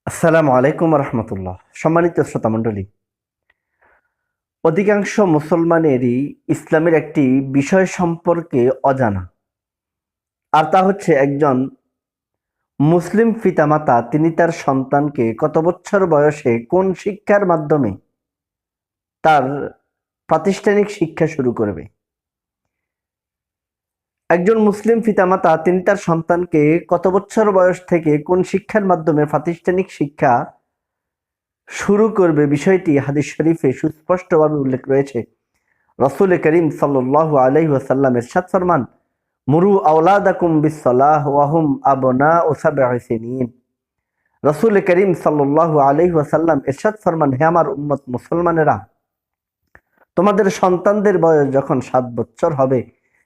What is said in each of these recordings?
আসসালামু আলাইকুম রহমতুল্লাহ। সম্মানিত শ্রোতা মণ্ডলী, অধিকাংশ মুসলমানেরই ইসলামের একটি বিষয় সম্পর্কে অজানা, আর তা হচ্ছে একজন মুসলিম পিতামাতা তিনি তার সন্তানকে কত বছর বয়সে কোন শিক্ষার মাধ্যমে তার প্রাতিষ্ঠানিক শিক্ষা শুরু করবে। একজন মুসলিম পিতামাতা তিনি তার সন্তানকে কত বছর বয়স থেকে কোন শিক্ষার মাধ্যমে প্রাতিষ্ঠানিক শিক্ষা শুরু করবে, বিষয়টি হাদিস শরীফে সুস্পষ্টভাবে উল্লেখ রয়েছে। রাসূল করিম সাল্লাল্লাহু আলাইহি ওয়াসাল্লাম ইরশাদ ফরমান, মুরু আওলাদাকুম বিসসালাহ ওয়া হুম আবনাউ সাব'i সিনিন। রাসূল করিম সাল্লাল্লাহু আলাইহি ওয়াসাল্লাম ইরশাদ ফরমান, হে আমার উম্মত মুসলমানেরা, তোমাদের সন্তানদের বয়স যখন 7 বছর হবে,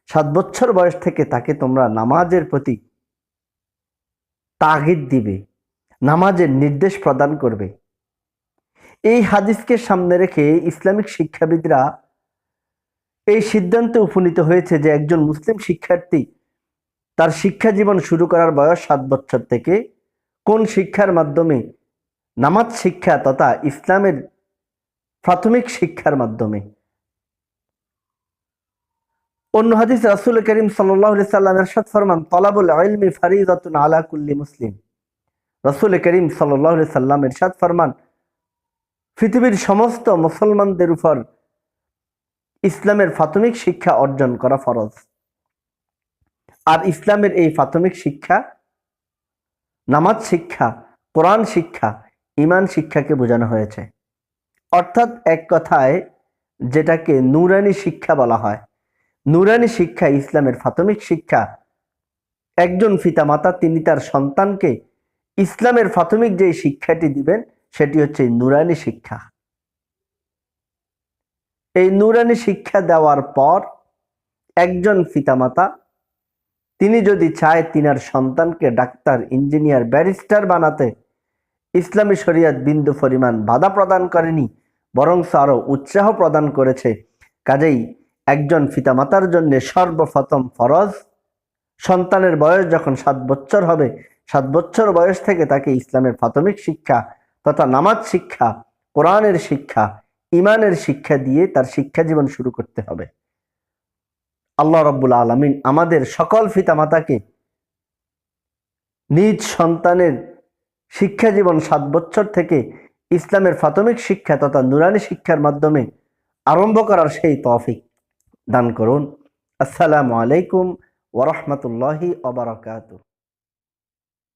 7 বছর বয়স থেকে তাকে তোমরা নামাজের প্রতি তাগিদ দিবে, নামাজের নির্দেশ প্রদান করবে। এই হাদিসকে সামনে রেখে ইসলামিক শিক্ষাবিদরা এই সিদ্ধান্তে উপনীত হয়েছে যে একজন মুসলিম শিক্ষার্থী তার শিক্ষা জীবন শুরু করার বয়স 7 বছর থেকে কোন শিক্ষার মাধ্যমে, নামাজ শিক্ষা তথা ইসলামের প্রাথমিক শিক্ষার মাধ্যমে। অন্য হাদিস রাসূল করিম সাল্লাল্লাহু আলাইহি সাল্লাম ইরশাদ ফরমান, তলাবুল ইলমি ফারিদাতুন আলা কুল্লি মুসলিম। রাসূল করিম সাল্লাল্লাহু আলাইহি সাল্লাম ইরশাদ ফরমান, পৃথিবীর সমস্ত মুসলমানদের উপর ইসলামের প্রাথমিক শিক্ষা অর্জন করা ফরজ। আর ইসলামের এই প্রাথমিক শিক্ষা নামাজ শিক্ষা, কোরআন শিক্ষা, ঈমান শিক্ষাকে বোঝানো হয়েছে। অর্থাৎ এক কথায় যেটাকে নূরানি শিক্ষা বলা হয়। নূরানি শিক্ষা ইসলামের প্রাথমিক শিক্ষা। একজন পিতামাতা তিনি তার সন্তানকে ইসলামের প্রাথমিক যে শিক্ষাটি দিবেন সেটি হচ্ছে নূরানি শিক্ষা। এই নূরানি শিক্ষা দেওয়ার পর একজন পিতামাতা তিনি যদি চায় তিনার সন্তানকে ডাক্তার, ইঞ্জিনিয়ার, ব্যারিস্টার বানাতে, ইসলামী শরিয়ত বিন্দু পরিমাণ বাধা প্রদান করেনি, বরং আরো উৎসাহ প্রদান করেছে। কাজেই একজন পিতামাতার জন্য সর্বপ্রথম ফরজ, সন্তানের বয়স যখন 7 বছর হবে, 7 বছর বয়স থেকে তাকে ইসলামের প্রাথমিক শিক্ষা তথা নামাজ শিক্ষা, কোরআনের শিক্ষা, ঈমানের শিক্ষা দিয়ে তার শিক্ষা জীবন শুরু করতে হবে। আল্লাহ রাব্বুল আলামিন আমাদের সকল পিতামাতাকে নিজ সন্তানের শিক্ষা জীবন 7 বছর থেকে ইসলামের প্রাথমিক শিক্ষা তথা নুরানি শিক্ষার মাধ্যমে আরম্ভ করার সেই তৌফিক দান করুন। আসসালামু আলাইকুম ওয়া রাহমাতুল্লাহি ওয়া বারাকাতুহু।